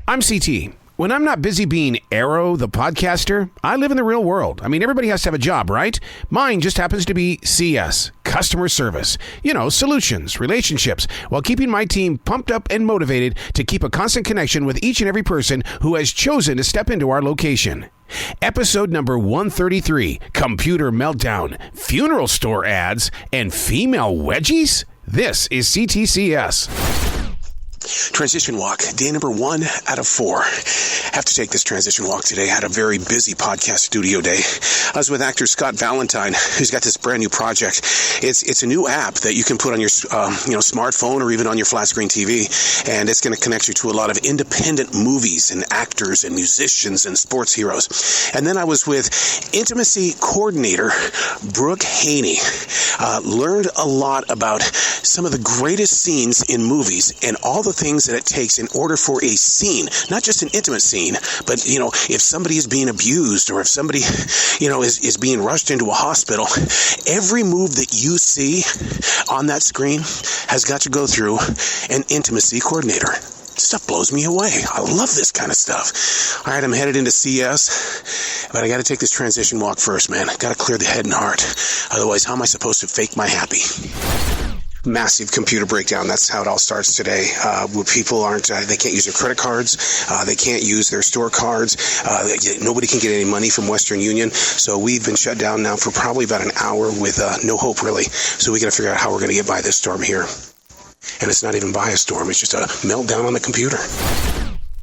I'm CT. When I'm not busy being Arroe, the podcaster, I live in the real world. I mean, everybody has to have a job, right? Mine just happens to be C.S. Customer Service. You know, solutions, relationships, while keeping my team pumped up and motivated to keep a constant connection with each and every person who has chosen to step into our location. Episode number 133, Computer Meltdown, Funeral Store Ads, and Female Wedgies? This is C.T.C.S. Transition walk, day number 1 out of 4. Have to take this transition walk today. Had a very busy podcast studio day. I was with actor Scott Valentine, who's got this brand new project. It's a new app that you can put on your smartphone or even on your flat screen TV, and it's going to connect you to a lot of independent movies and actors and musicians and sports heroes. And then I was with intimacy coordinator Brooke Haney. Learned a lot about some of the greatest scenes in movies and all the things that it takes in order for a scene, not just an intimate scene, but, if somebody is being abused or if somebody, is being rushed into a hospital, every move that you see on that screen has got to go through an intimacy coordinator. Stuff blows me away. I love this kind of stuff. All right, I'm headed into CS, but I got to take this transition walk first, man. I got to clear the head and heart. Otherwise, how am I supposed to fake my happy? Massive computer breakdown. That's how it all starts today. Where people they can't use their credit cards. They can't use their store cards. Nobody can get any money from Western Union. So we've been shut down now for probably about an hour with no hope, really. So we got to figure out how we're going to get by this storm here. And it's not even by a storm. It's just a meltdown on the computer.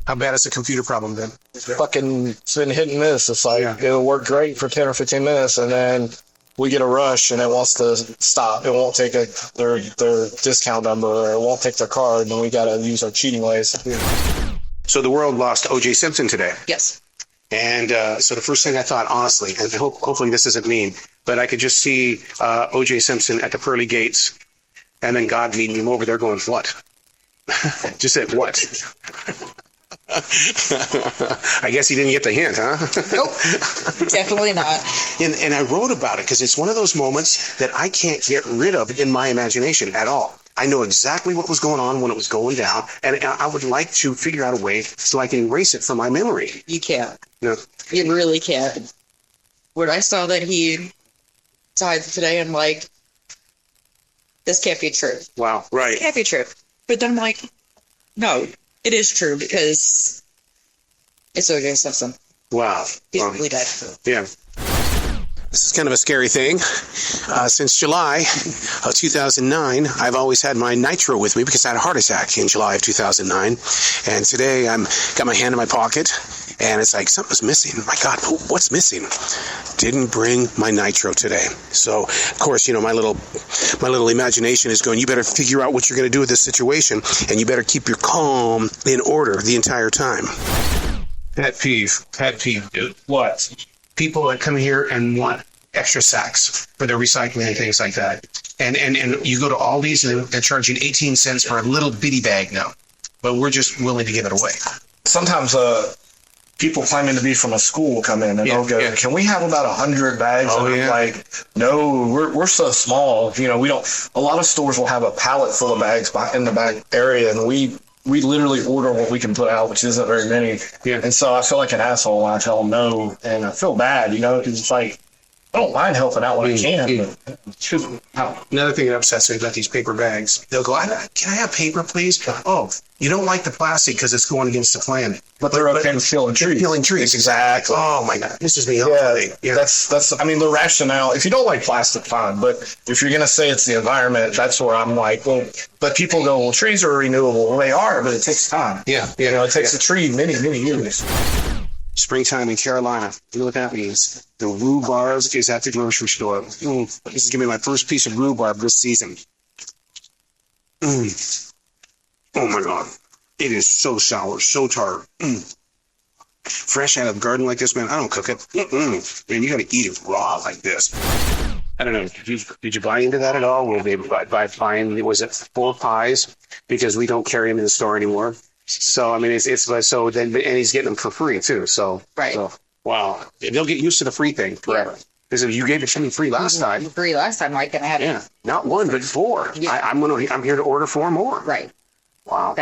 How bad is the computer problem then? It's been hit and miss. It's like it'll work great for 10 or 15 minutes, and then we get a rush and it wants to stop. It won't take their discount number, or it won't take their card, and then we got to use our cheating ways. So the world lost O.J. Simpson today. Yes. And so the first thing I thought, honestly, and hopefully this isn't mean, but I could just see O.J. Simpson at the pearly gates, and then God meeting him over there going, what? Just said, what? I guess he didn't get the hint, huh? Nope, definitely not. And I wrote about it because it's one of those moments that I can't get rid of in my imagination at all. I know exactly what was going on when it was going down, and I would like to figure out a way so I can erase it from my memory. You can't. No. You really can't. When I saw that he died today, I'm like, this can't be true. Wow, right. It can't be true. But then I'm like, no, it is true because it's O.J. Simpson. Wow. He's really dead. Yeah. This is kind of a scary thing. Since July of 2009, I've always had my nitro with me because I had a heart attack in July of 2009. And today got my hand in my pocket, and it's like something's missing. My God, what's missing? Didn't bring my nitro today. So, of course, my little imagination is going, you better figure out what you're going to do with this situation, and you better keep your calm in order the entire time. Pet peeve, dude. What? People that come here and want extra sacks for their recycling and things like that. And you go to Aldi's and they're charging 18 cents for a little bitty bag now. But we're just willing to give it away. Sometimes people claiming to be from a school come in and they'll go, can we have about 100 bags? Oh, and I'm like, no, we're so small. We don't. A lot of stores will have a pallet full of bags in the back area, and we literally order what we can put out, which isn't very many. Yeah. And so I feel like an asshole when I tell them no, and I feel bad, because it's like, I don't mind helping out when I can, but Another thing that upsets me about these paper bags, they'll go, can I have paper, please? Oh, you don't like the plastic because it's going against the planet. But they're okay with peeling trees. Peeling trees, exactly. Oh, my God. This is me. Yeah, that's the rationale. If you don't like plastic, fine. But if you're going to say it's the environment, that's where I'm like, well, but people go, well, trees are renewable. Well, they are, but it takes time. Yeah. It takes a tree many, many years. Springtime in Carolina. You know what that means? The rhubarb is at the grocery store. This is going to be my first piece of rhubarb this season. Oh, my God. It is so sour, so tart. Fresh out of the garden like this, man, I don't cook it. Man, you got to eat it raw like this. I don't know. Did you buy into that at all? Will they by buying, was it 4 pies? Because we don't carry them in the store anymore. So, I mean, and he's getting them for free, too. So, right. So, wow. They'll get used to the free thing forever. Yeah. Because if you gave it to me free last time. Free last time, I can have it. Yeah. Not 1, but 4. Yeah. I'm here to order 4 more. Right. Wow.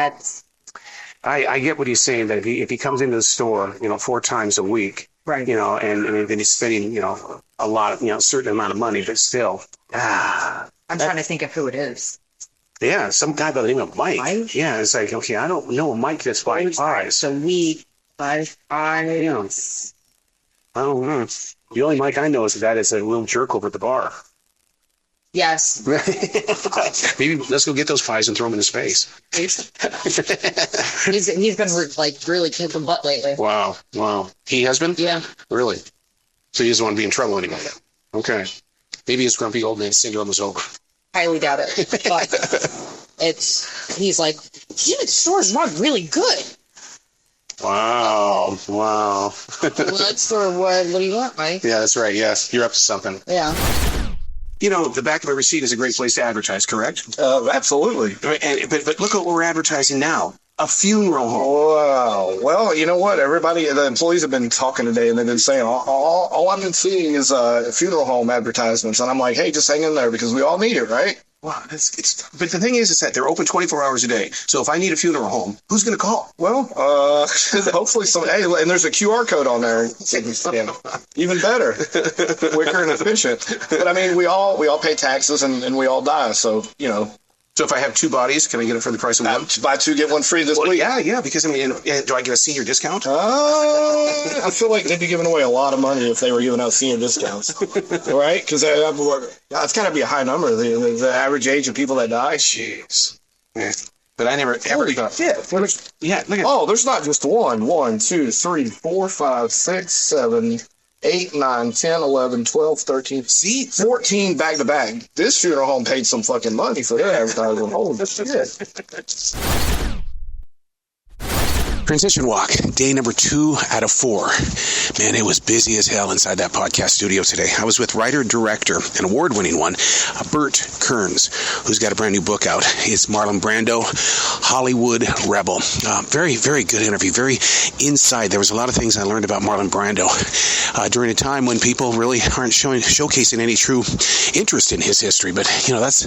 I get what he's saying, that if he comes into the store, 4 times a week, Right. and then he's spending, a lot, a certain amount of money, but still, I'm trying to think of who it is. yeah, some guy by the name of Mike. Mike? Yeah, it's like, okay, I don't know a Mike that's 5'5". So we, I, Yeah. I don't know. The only Mike I know is that is a little jerk over at the bar. yes. Maybe let's go get those pies and throw them into space. He's been really kicking butt lately. Wow. He has been? Yeah. Really? So he doesn't want to be in trouble anymore. Okay. Maybe his grumpy old man syndrome is over. Highly doubt it. But he's like, the store's not really good. Wow. Well, that's for what do you want, Mike? Yeah, that's right. Yes. You're up to something. Yeah. The back of a receipt is a great place to advertise, correct? Absolutely. But look at what we're advertising now. A funeral home. Wow. Well, you know what? The employees have been talking today, and they've been saying all I've been seeing is funeral home advertisements, and I'm like, hey, just hang in there because we all need it, right? Wow, but the thing is that they're open 24 hours a day. So if I need a funeral home, who's going to call? Well, hopefully hey, and there's a QR code on there. Even better, quicker and efficient. But I mean, we all pay taxes and we all die. So So if I have 2 bodies, can I get it for the price of one? Buy 2 get 1 free this week. Yeah. Because do I get a senior discount? I feel like they'd be giving away a lot of money if they were giving out senior discounts, right? Because that's got to be a high number. The average age of people that die. Jeez. Yeah. But I never ever. Holy shit. Yeah. Look at. Oh, there's not just 1, 2, 3, 4, 5, 6, 7, 8, 9, 10, 11, 12, 13, 14 back to back. This funeral home paid some fucking money for their advertising. Holy shit. Transition walk, day number 2 out of 4. Man, it was busy as hell inside that podcast studio today. I was with writer-director, an award-winning one, Bert Kearns, who's got a brand new book out. It's Marlon Brando, Hollywood Rebel. Very, very good interview, very inside. There was a lot of things I learned about Marlon Brando during a time when people really aren't showcasing any true interest in his history. But, that's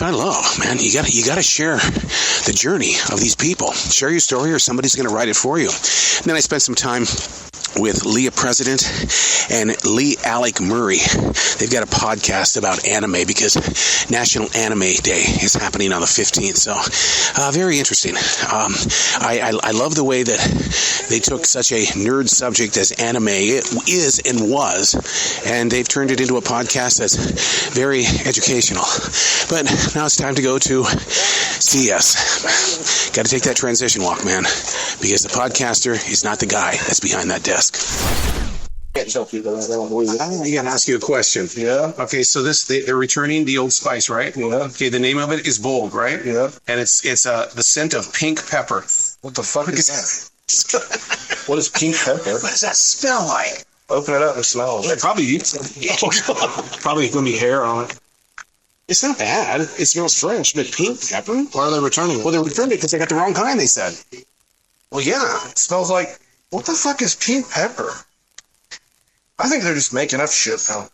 what I love, man. You got to share the journey of these people. Share your story or somebody's going to write it for you. And then I spent some time with Leah President and Lee Alec Murray. They've got a podcast about anime because National Anime Day is happening on the 15th. So very interesting. I love the way that they took such a nerd subject as anime is and was, and they've turned it into a podcast that's very educational. But now it's time to go to C.S. Got to take that transition walk, man, because the podcaster is not the guy that's behind that desk. Can't tell people that. They don't believe it. I got to ask you a question. Yeah. Okay, so they're returning the Old Spice, right? Yeah. Okay, the name of it is Bold, right? Yeah. And it's the scent of pink pepper. What the fuck is that? What is pink pepper? What does that smell like? Open it up and smell it. Probably going to be hair on it. It's not bad. It smells fresh, but pink pepper? Why are they returning it? Well, they returned it because they got the wrong kind, they said. Well, yeah. It smells like, what the fuck is pink pepper? I think they're just making up shit now.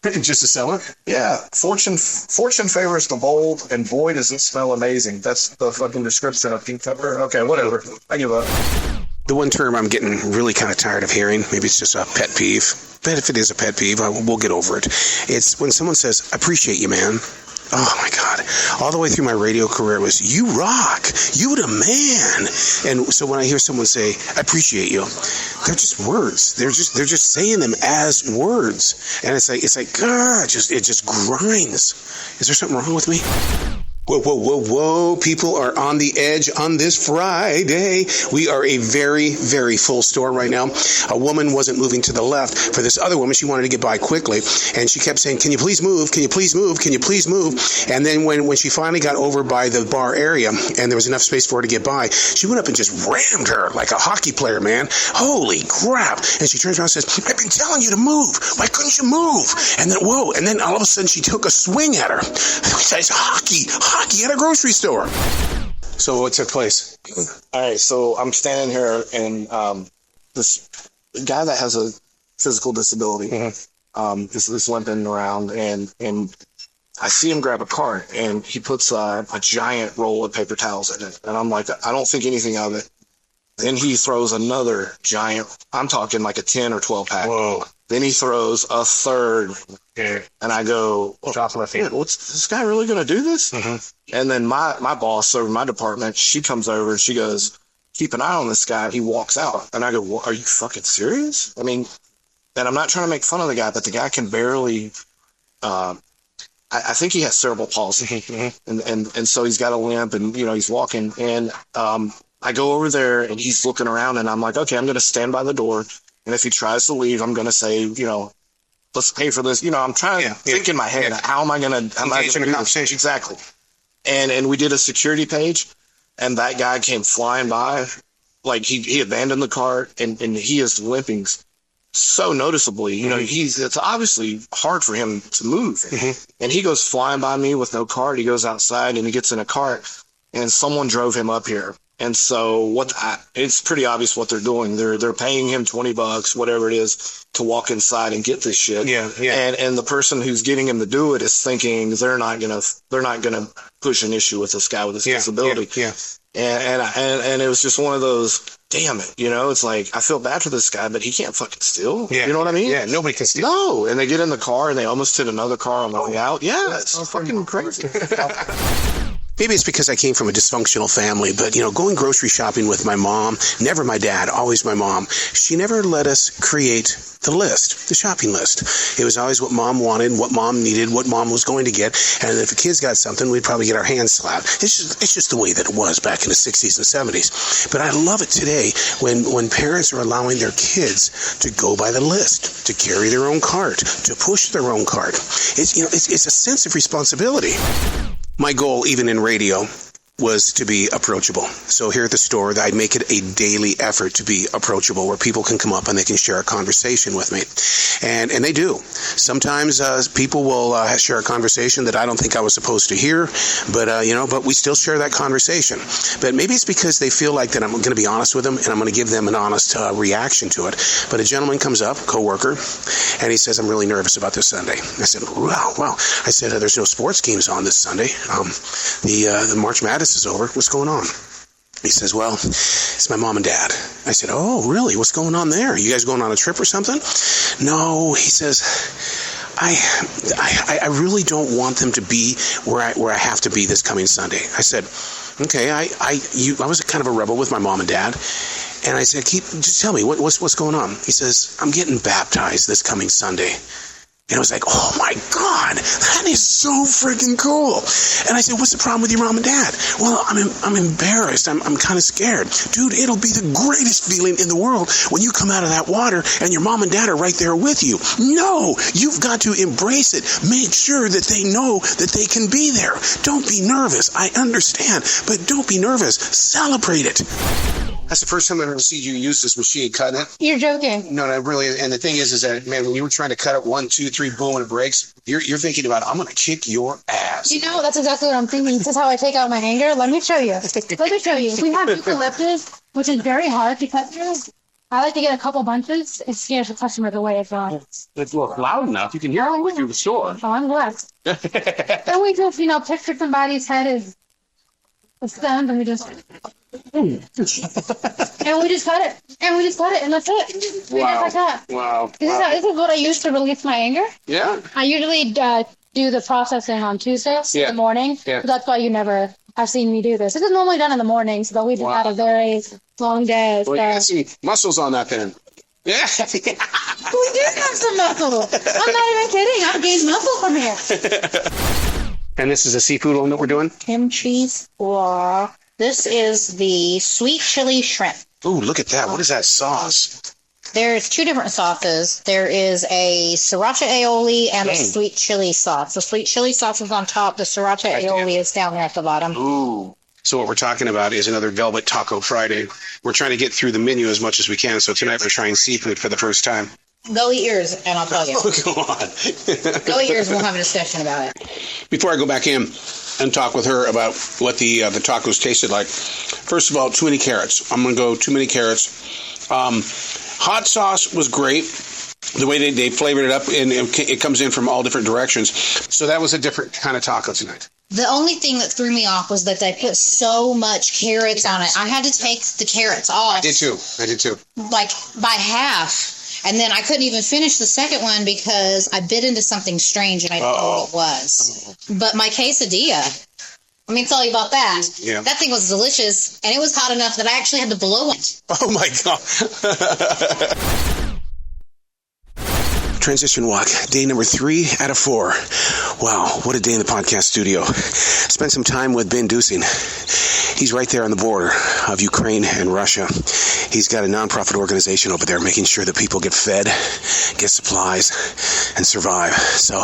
Just to sell it? Yeah. Fortune favors the bold, and boy, does it smell amazing. That's the fucking description of pink pepper. Okay, whatever. I give up. The one term I'm getting really kind of tired of hearing, maybe it's just a pet peeve, but if it is a pet peeve, we'll get over it. It's when someone says, "I appreciate you, man." Oh my God. All the way through my radio career was, "You rock. You the man." And so when I hear someone say, "I appreciate you," they're just words. They're just saying them as words. And it's like, God, it just grinds. Is there something wrong with me? Whoa. People are on the edge on this Friday. We are a very, very full store right now. A woman wasn't moving to the left. For this other woman, she wanted to get by quickly. And she kept saying, "Can you please move? Can you please move? Can you please move?" And then when she finally got over by the bar area and there was enough space for her to get by, she went up and just rammed her like a hockey player, man. Holy crap. And she turns around and says, "I've been telling you to move. Why couldn't you move?" And then, whoa. And then all of a sudden she took a swing at her. It's hockey at a grocery store. So what took place? All right, so I'm standing here, and this guy that has a physical disability is limping around, and I see him grab a cart, and he puts a giant roll of paper towels in it, and I'm like, I don't think anything of it. Then he throws another giant, I'm talking like a 10 or 12 pack. Whoa. Then he throws a third. Okay. And I go, Shoplifting. what's this guy really going to do this? Mm-hmm. And then my boss over my department, she comes over and she goes, keep an eye on this guy. He walks out. And I go, well, are you fucking serious? I mean, and I'm not trying to make fun of the guy, but the guy can barely, I think he has cerebral palsy. And so he's got a limp and, he's walking. And I go over there and he's looking around and I'm like, okay, I'm going to stand by the door. And if he tries to leave, I'm going to say, let's pay for this. I'm trying to think in my head, how am I going to engage in a conversation? Exactly. And we did a security page and that guy came flying by. Like he abandoned the cart and he is limping so noticeably. It's obviously hard for him to move. And he goes flying by me with no cart. He goes outside and he gets in a cart and someone drove him up here. And so it's pretty obvious what they're doing. They're paying him $20, whatever it is, to walk inside and get this shit. Yeah. And the person who's getting him to do it is thinking they're not gonna push an issue with this guy with this disability. Yeah. And it was just one of those, damn it, it's like I feel bad for this guy, but he can't fucking steal. Yeah. You know what I mean? Yeah, nobody can steal. No. And they get in the car and they almost hit another car on the way out. Yeah, it's fucking crazy. Maybe it's because I came from a dysfunctional family, but, going grocery shopping with my mom, never my dad, always my mom, she never let us create the list, the shopping list. It was always what mom wanted, what mom needed, what mom was going to get, and if the kids got something, we'd probably get our hands slapped. It's just the way that it was back in the 60s and 70s. But I love it today when parents are allowing their kids to go by the list, to carry their own cart, to push their own cart. It's a sense of responsibility. My goal, even in radio, was to be approachable. So here at the store, I make it a daily effort to be approachable, where people can come up and they can share a conversation with me. And they do. Sometimes people will share a conversation that I don't think I was supposed to hear, but we still share that conversation. But maybe it's because they feel like that I'm going to be honest with them and I'm going to give them an honest reaction to it. But a gentleman comes up, coworker, and he says, I'm really nervous about this Sunday. I said, wow. I said, there's no sports games on this Sunday. The March Madness is over. What's going on? He says, well, it's my mom and dad. I said, oh, really? What's going on there? You guys going on a trip or something? No, he says, I really don't want them to be where I have to be this coming Sunday. I said, okay, I was kind of a rebel with my mom and dad. And I said, just tell me, what's going on? He says, I'm getting baptized this coming Sunday. And I was like, oh my God, that is so freaking cool. And I said, what's the problem with your mom and dad? Well, I'm embarrassed. I'm kind of scared. Dude, it'll be the greatest feeling in the world when you come out of that water and your mom and dad are right there with you. No, you've got to embrace it. Make sure that they know that they can be there. Don't be nervous. I understand, but don't be nervous. Celebrate it. That's the first time I've ever seen you use this machine cutting it. You're joking. No, really. And the thing is that, man, when you were trying to cut it 1, 2, 3, boom, and it breaks, you're thinking about, I'm going to kick your ass. That's exactly what I'm thinking. This is how I take out my anger. Let me show you. We have eucalyptus, which is very hard to cut through. I like to get a couple bunches. It scares the customer away as well. It's loud enough. You can hear it going through the store. Oh, I'm blessed. Then we just, picture somebody's head as a stem, and we just... and we just cut it. And that's it. Wow. Just like that. Wow. This is what I use to release my anger. Yeah. I usually do the processing on Tuesdays in the morning. Yeah. So that's why you never have seen me do this. This is normally done in the mornings, but we just had a very long day. Well, you got some muscles on that then. Yeah. We do have some muscle. I'm not even kidding. I've gained muscle from here. And this is a seafood one that we're doing? Kimchi or... This is the sweet chili shrimp. Ooh, look at that. What is that sauce? There's 2 different sauces. There is a sriracha aioli and a sweet chili sauce. The sweet chili sauce is on top. The sriracha aioli is down there at the bottom. Ooh. So what we're talking about is another Velvet Taco Friday. We're trying to get through the menu as much as we can. So tonight we're trying seafood for the first time. Go eat yours, and I'll tell you. Oh, go on. Go eat yours. We'll have a discussion about it. Before I go back in and talk with her about what the tacos tasted like, first of all, too many carrots. I'm going to go too many carrots. Hot sauce was great. The way they flavored it up, and it comes in from all different directions. So that was a different kind of taco tonight. The only thing that threw me off was that they put so much carrots on it. I had to take the carrots off. I did too. Like by half. And then I couldn't even finish the second one because I bit into something strange and I didn't know what it was. But my quesadilla, let me tell you about that. Yeah. That thing was delicious, and it was hot enough that I actually had to blow it. Oh, my God. Transition walk, day number 3 out of 4. Wow, what a day in the podcast studio. Spent some time with Ben Dusing. He's right there on the border of Ukraine and Russia. He's got a nonprofit organization over there making sure that people get fed, get supplies, and survive. So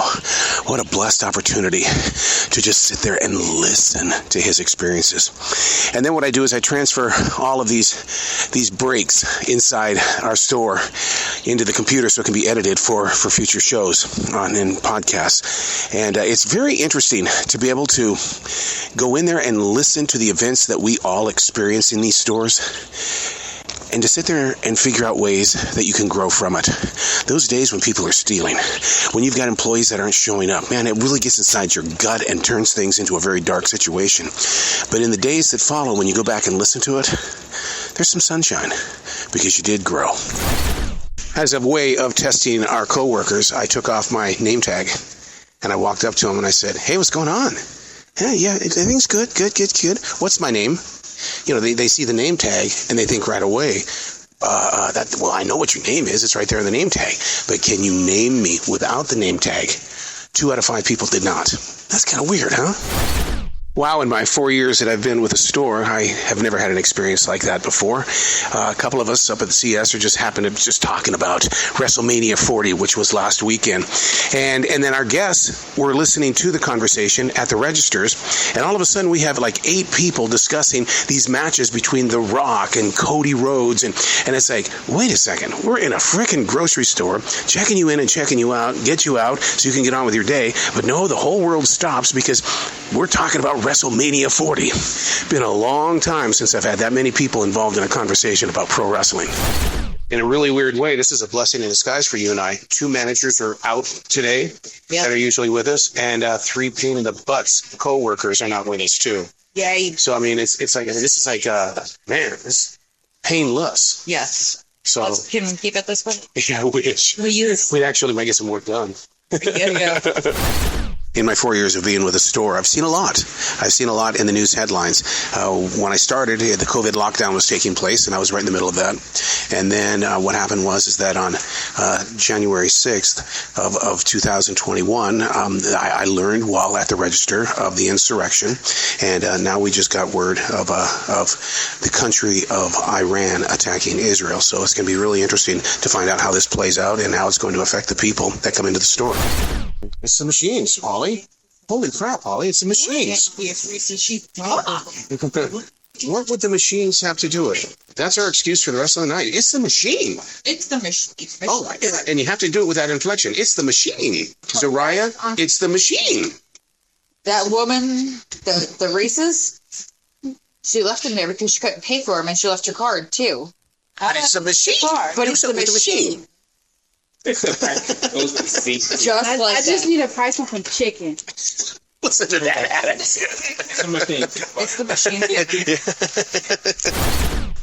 what a blessed opportunity to just sit there and listen to his experiences. And then what I do is I transfer all of these breaks inside our store into the computer so it can be edited for future shows in podcasts. And it's very interesting to be able to go in there and listen to the events that we all experience in these stores, and to sit there and figure out ways that you can grow from it. Those days when people are stealing, when you've got employees that aren't showing up, man, it really gets inside your gut and turns things into a very dark situation. But in the days that follow, when you go back and listen to it, there's some sunshine, because you did grow. As a way of testing our coworkers, I took off my name tag, and I walked up to them and I said, "Hey, what's going on?" Yeah, everything's good. What's my name? You know, they see the name tag and they think right away, well, I know what your name is. It's right there in the name tag. But can you name me without the name tag? 2 out of 5 people did not. That's kind of weird, huh? Wow, in my 4 years that I've been with a store, I have never had an experience like that before. A couple of us up at the CS are just talking about WrestleMania 40, which was last weekend. And then our guests were listening to the conversation at the registers, and all of a sudden we have like 8 people discussing these matches between The Rock and Cody Rhodes, and it's like, wait a second, we're in a freaking grocery store, checking you in and checking you out, get you out so you can get on with your day, but no, the whole world stops because we're talking about WrestleMania 40. Been a long time since I've had that many people involved in a conversation about pro wrestling. In a really weird way, this is a blessing in disguise for you and I. 2 managers are out today that are usually with us, and 3 pain in the butts co-workers are not with us too. Yay. So I mean, it's like this is like man, this painless. Yes. So Can we keep it this way? yeah, I wish we'd actually might get some work done. Yeah. In my 4 years of being with a store, I've seen a lot. I've seen a lot in the news headlines. When I started, the COVID lockdown was taking place, and I was right in the middle of that. And then what happened was that on January 6th of 2021, I learned while at the register of the insurrection, and now we just got word of the country of Iran attacking Israel. So it's going to be really interesting to find out how this plays out and how it's going to affect the people that come into the store. It's the machines, Holly. Holy crap, Holly, it's the machines. What would the machines have to do with it? That's our excuse for the rest of the night. It's the machine. It's the machine. Oh, and you have to do it with that inflection. It's the machine. Zariah, it's the machine. That woman, the Reese's, she left them there because she couldn't pay for them, and she left her card, too. But it's the machine. But it's the machine. I just need a price one from chicken. Listen to that attitude. It's the machine.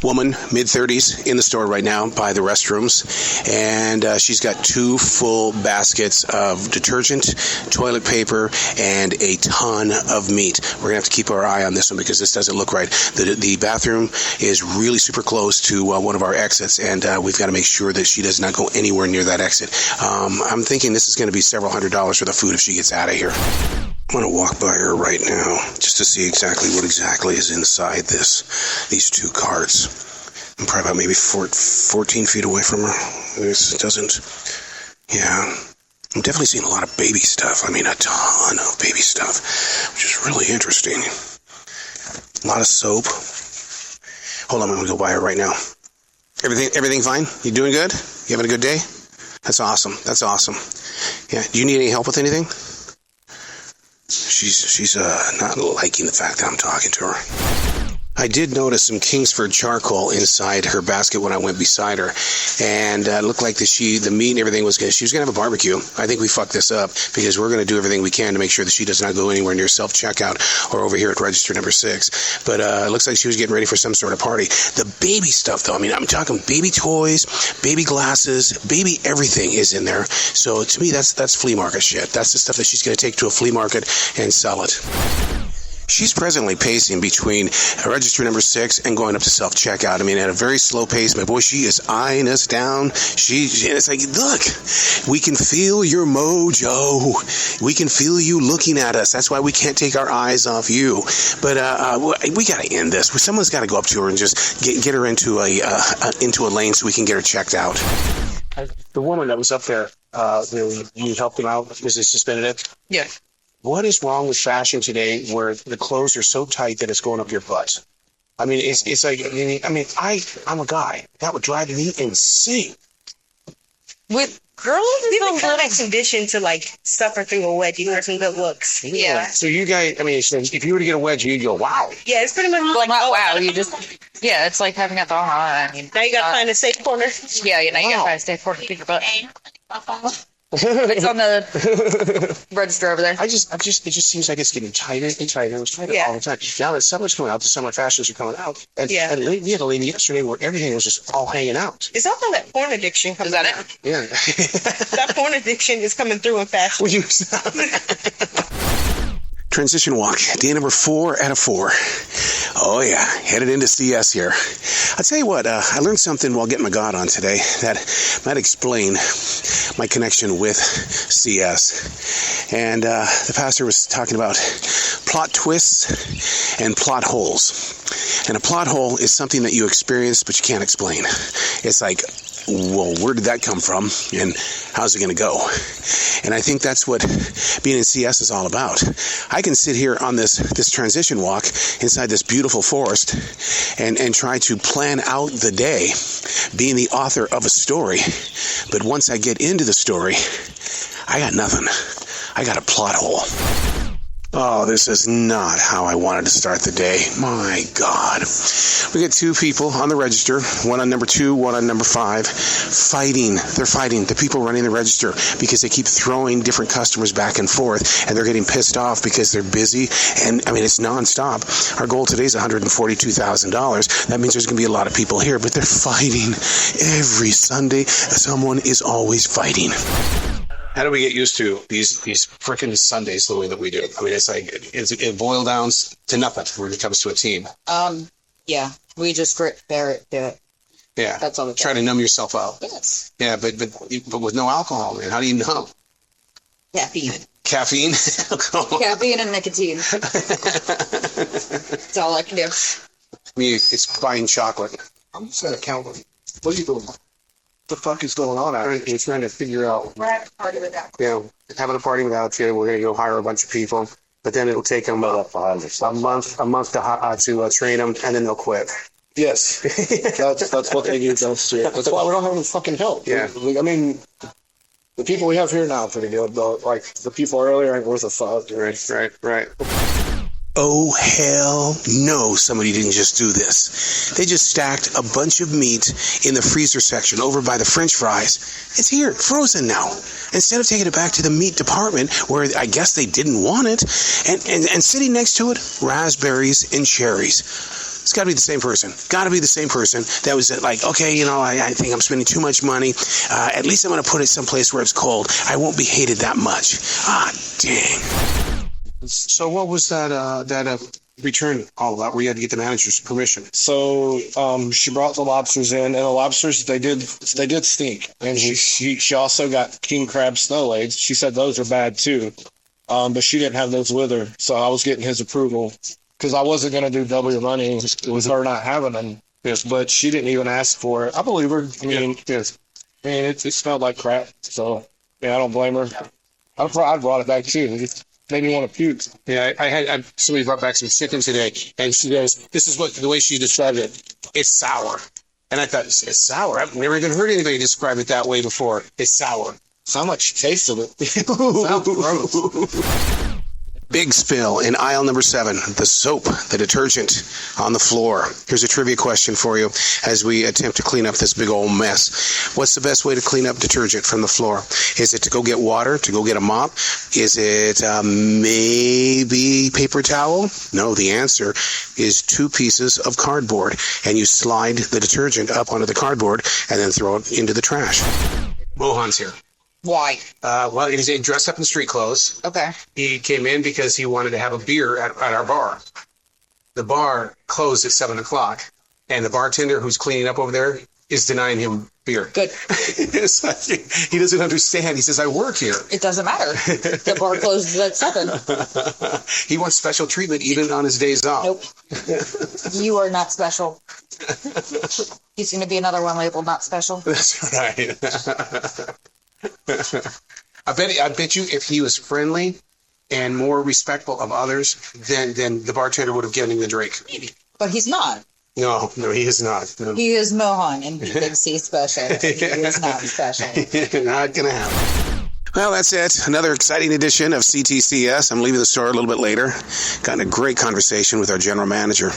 Woman, mid-30s, in the store right now by the restrooms, and she's got 2 full baskets of detergent, toilet paper, and a ton of meat. We're going to have to keep our eye on this one because this doesn't look right. The bathroom is really super close to one of our exits, and we've got to make sure that she does not go anywhere near that exit. I'm thinking this is going to be several $100s for the food if she gets out of here. I'm going to walk by her right now just to see exactly what exactly is inside these 2 carts. I'm probably about maybe 14 feet away from her. This doesn't... Yeah. I'm definitely seeing a lot of baby stuff. I mean, a ton of baby stuff, which is really interesting. A lot of soap. Hold on, I'm going to go by her right now. Everything fine? You doing good? You having a good day? That's awesome. Yeah. Do you need any help with anything? She's not liking the fact that I'm talking to her. I did notice some Kingsford charcoal inside her basket when I went beside her, and it looked like the meat and everything was good. She was going to have a barbecue. I think we fucked this up because we're going to do everything we can to make sure that she does not go anywhere near self-checkout or over here at register number 6. But it looks like she was getting ready for some sort of party. The baby stuff, though, I mean, I'm talking baby toys, baby glasses, baby everything is in there. So to me, that's flea market shit. That's the stuff that she's going to take to a flea market and sell it. She's presently pacing between register number 6 and going up to self-checkout. I mean, at a very slow pace, but boy, she is eyeing us down. It's like, look, we can feel your mojo. We can feel you looking at us. That's why we can't take our eyes off you. But we got to end this. Someone's got to go up to her and just get her into a lane so we can get her checked out. The woman that was up there, you helped him out because they suspended it? Yeah. What is wrong with fashion today where the clothes are so tight that it's going up your butt? I mean, it's like, I'm a guy. That would drive me insane. With girls, we've been kind of conditioned to like suffer through a wedgie for some good looks. Yeah. So you guys, I mean, if you were to get a wedgie, you'd go, wow. Yeah, it's pretty much like, Wow, you just, yeah, it's like having a thong on. I mean, now you gotta find a safe corner. Yeah, you gotta find a safe corner to keep your butt. It's on the register over there. It just seems like it's getting tighter and tighter and tighter all the time. Now that summer's coming out, the summer fashions are coming out. And we had a lady yesterday where everything was just all hanging out. It's also that porn addiction coming out. Is that it? Yeah. That porn addiction is coming through in fashion. Would you stop? Transition walk, day number 4 out of 4. Oh yeah, headed into CS here. I'll tell you what, I learned something while getting my God on today that might explain my connection with CS. And the pastor was talking about plot twists and plot holes. And a plot hole is something that you experience but you can't explain. It's like, well, where did that come from? And how's it going to go? And I think that's what being in CS is all about. I can sit here on this transition walk inside this beautiful forest and try to plan out the day, being the author of a story. But once I get into the story, I got nothing. I got a plot hole. Oh, this is not how I wanted to start the day. My God. We get 2 people on the register, one on number 2, one on number 5, fighting. They're fighting, the people running the register, because they keep throwing different customers back and forth, and they're getting pissed off because they're busy. And, I mean, it's nonstop. Our goal today is $142,000. That means there's going to be a lot of people here, but they're fighting. Every Sunday, someone is always fighting. How do we get used to these frickin' Sundays the way that we do? I mean, it's like it boils down to nothing when it comes to a team. Yeah, we just grit, bear it, do it. Yeah, that's all. Try to numb yourself out. Yes. Yeah, but with no alcohol, man. How do you numb? Caffeine. Caffeine. Caffeine and nicotine. That's all I can do. Me, it's buying chocolate. I'm just gonna count. What are you doing? What the fuck is going on out here? We're trying to figure out. We're having a party without. Yeah, having a party without you. We're gonna go hire a bunch of people, but then it'll take them a month to train them, and then they'll quit. Yes, that's what they do. That's why we don't have any fucking help. Yeah. I mean, the people we have here now are pretty good, though. Like the people earlier ain't worth a fuck. Right. Oh, hell no, somebody didn't just do this. They just stacked a bunch of meat in the freezer section over by the French fries. It's here, frozen now. Instead of taking it back to the meat department, where I guess they didn't want it, and sitting next to it, raspberries and cherries. It's got to be the same person. Got to be the same person that was like, okay, I think I'm spending too much money. At least I'm going to put it someplace where it's cold. I won't be hated that much. Ah, dang. So what was that return all about, where you had to get the manager's permission? So she brought the lobsters in, and the lobsters they did stink. And she also got king crab snow legs. She said those are bad too, but she didn't have those with her. So I was getting his approval because I wasn't gonna do double your money with her not having them. Yes, but she didn't even ask for it. I believe her. I mean, yes. I mean, it smelled like crap. So yeah, I don't blame her. I brought it back too. It made me want to puke. Yeah, I had somebody brought back some chicken today, and she goes, "This is the way she described it. It's sour." And I thought, it's sour? I've never even heard anybody describe it that way before. It's sour. Sound like she tasted it. Sounds gross. Big spill in aisle number 7, the soap, the detergent on the floor. Here's a trivia question for you as we attempt to clean up this big old mess. What's the best way to clean up detergent from the floor? Is it to go get water, to go get a mop? Is it maybe paper towel? No, the answer is 2 pieces of cardboard, and you slide the detergent up onto the cardboard and then throw it into the trash. Mohan's here. Why? Well, he's dressed up in street clothes. Okay. He came in because he wanted to have a beer at our bar. The bar closed at 7 o'clock, and the bartender who's cleaning up over there is denying him beer. Good. It's like, he doesn't understand. He says, I work here. It doesn't matter. The bar closes at 7. He wants special treatment even on his days off. Nope. You are not special. He's going to be another one labeled not special. That's right. I bet you if he was friendly and more respectful of others, then the bartender would have given him the drink. Maybe. But he's not. No, he is not. No. He is Mohan, and he thinks he's special. He is not special. Not gonna happen. Well, that's it. Another exciting edition of C.T.C.S. I'm leaving the store a little bit later. Got a great conversation with our general manager.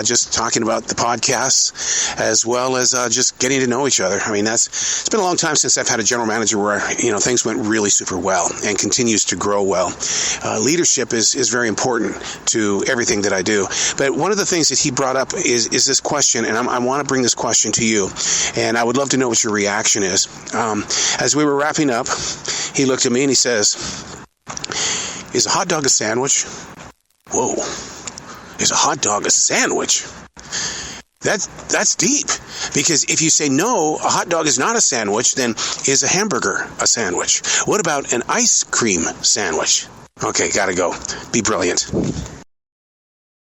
Just talking about the podcasts as well as just getting to know each other. I mean, it's been a long time since I've had a general manager where, things went really super well and continues to grow well. Leadership is very important to everything that I do. But one of the things that he brought up is this question, and I want to bring this question to you, and I would love to know what your reaction is. As we were wrapping up, he looked at me and he says, is a hot dog a sandwich? Whoa. Is a hot dog a sandwich? That's deep. Because if you say no, a hot dog is not a sandwich, then is a hamburger a sandwich? What about an ice cream sandwich? Okay, gotta go. Be brilliant.